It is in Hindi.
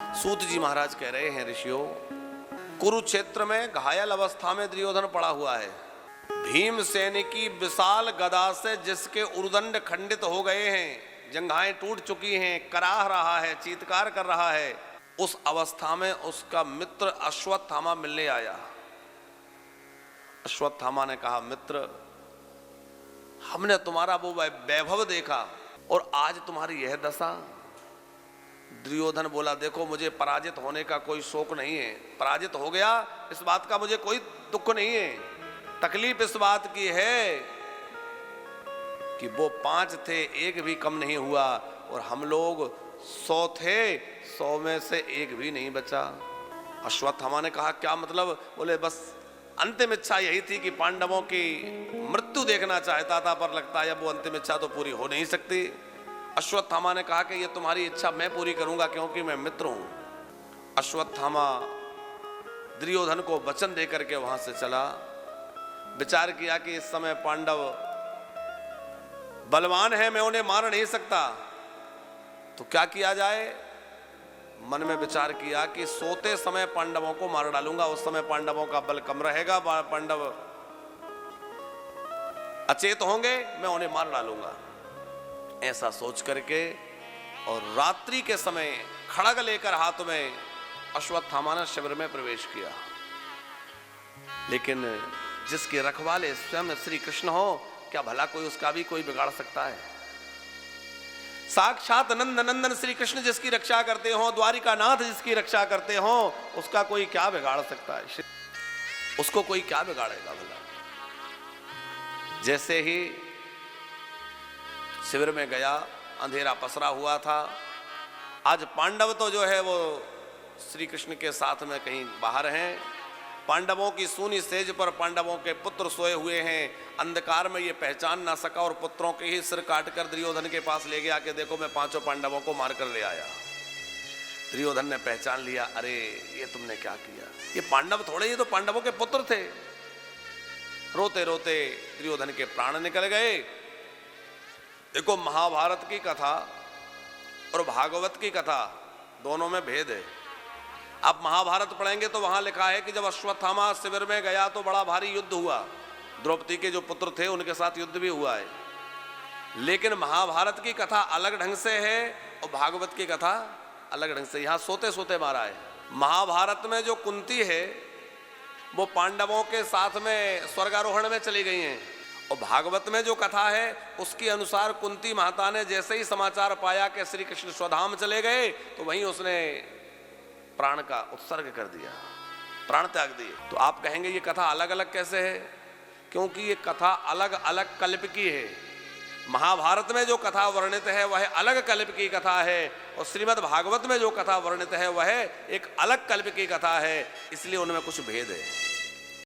सूत जी महाराज कह रहे हैं, ऋषियों, कुरुक्षेत्र में घायल अवस्था में दुर्योधन पड़ा हुआ है। भीमसेन की विशाल गदा से जिसके उर्दंड खंडित हो गए हैं, जंघाएं टूट चुकी हैं, कराह रहा है, चीत्कार कर रहा है, उस अवस्था में उसका मित्र अश्वत्थामा मिलने आया। अश्वत्थामा ने कहा, मित्र, हमने तुम्हारा वो वैभव देखा और आज तुम्हारी यह दशा। दुर्योधन बोला, देखो, मुझे पराजित होने का कोई शौक नहीं है। पराजित हो गया इस बात का मुझे कोई दुख नहीं है। तकलीफ इस बात की है कि वो 5 थे, एक भी कम नहीं हुआ, और हम लोग 100 थे, 100 में से एक भी नहीं बचा। अश्वत्थामा ने कहा, क्या मतलब? बोले, बस अंतिम इच्छा यही थी कि पांडवों की मृत्यु देखना चाहता था, पर लगता है अब वो अंतिम इच्छा तो पूरी हो नहीं सकती। अश्वत्थामा ने कहा कि ये तुम्हारी इच्छा मैं पूरी करूंगा, क्योंकि मैं मित्र हूं। अश्वत्थामा दुर्योधन को वचन देकर के वहां से चला। विचार किया कि इस समय पांडव बलवान है, मैं उन्हें मार नहीं सकता, तो क्या किया जाए। मन में विचार किया कि सोते समय पांडवों को मार डालूंगा, उस समय पांडवों का बल कम रहेगा, पांडव अचेत होंगे, मैं उन्हें मार डालूंगा। ऐसा सोच करके और रात्रि के समय खड़ग लेकर हाथ में अश्वत्थामा ने शिविर में प्रवेश किया। लेकिन जिसके रखवाले स्वयं श्री कृष्ण हो, क्या भला कोई उसका भी कोई बिगाड़ सकता है? साक्षात नंद नंदन श्री कृष्ण जिसकी रक्षा करते हो, द्वारिका नाथ जिसकी रक्षा करते हो, उसका कोई क्या बिगाड़ सकता है? उसको कोई क्या बिगाड़ेगा भला? जैसे ही शिविर में गया, अंधेरा पसरा हुआ था। आज पांडव तो जो है वो श्री कृष्ण के साथ में कहीं बाहर हैं। पांडवों की सूनी सेज पर पांडवों के पुत्र सोए हुए हैं। अंधकार में ये पहचान ना सका और पुत्रों के ही सिर काटकर दुर्योधन के पास ले गया कि देखो, मैं 5 पांडवों को मार कर ले आया। दुर्योधन ने पहचान लिया, अरे ये तुमने क्या किया? ये पांडव थोड़े, ये तो पांडवों के पुत्र थे। रोते रोते दुर्योधन के प्राण निकल गए। देखो, महाभारत की कथा और भागवत की कथा दोनों में भेद है। आप महाभारत पढ़ेंगे तो वहां लिखा है कि जब अश्वत्थामा शिविर में गया तो बड़ा भारी युद्ध हुआ। द्रौपदी के जो पुत्र थे उनके साथ युद्ध भी हुआ है। लेकिन महाभारत की कथा अलग ढंग से है और भागवत की कथा अलग ढंग से। यहां सोते सोते मारा है। महाभारत में जो कुंती है वो पांडवों के साथ में स्वर्गारोहण में चली गई हैं, और भागवत में जो कथा है उसके अनुसार कुंती माता ने जैसे ही समाचार पाया कि श्री कृष्ण स्वधाम चले गए, तो वहीं उसने प्राण का उत्सर्ग कर दिया, प्राण त्याग दिए। तो आप कहेंगे ये कथा अलग अलग कैसे है? क्योंकि ये कथा अलग अलग कल्प की है। महाभारत में जो कथा वर्णित है वह अलग कल्प की कथा है, और श्रीमद् भागवत में जो कथा वर्णित है वह एक अलग कल्प की कथा है, इसलिए उनमें कुछ भेद है।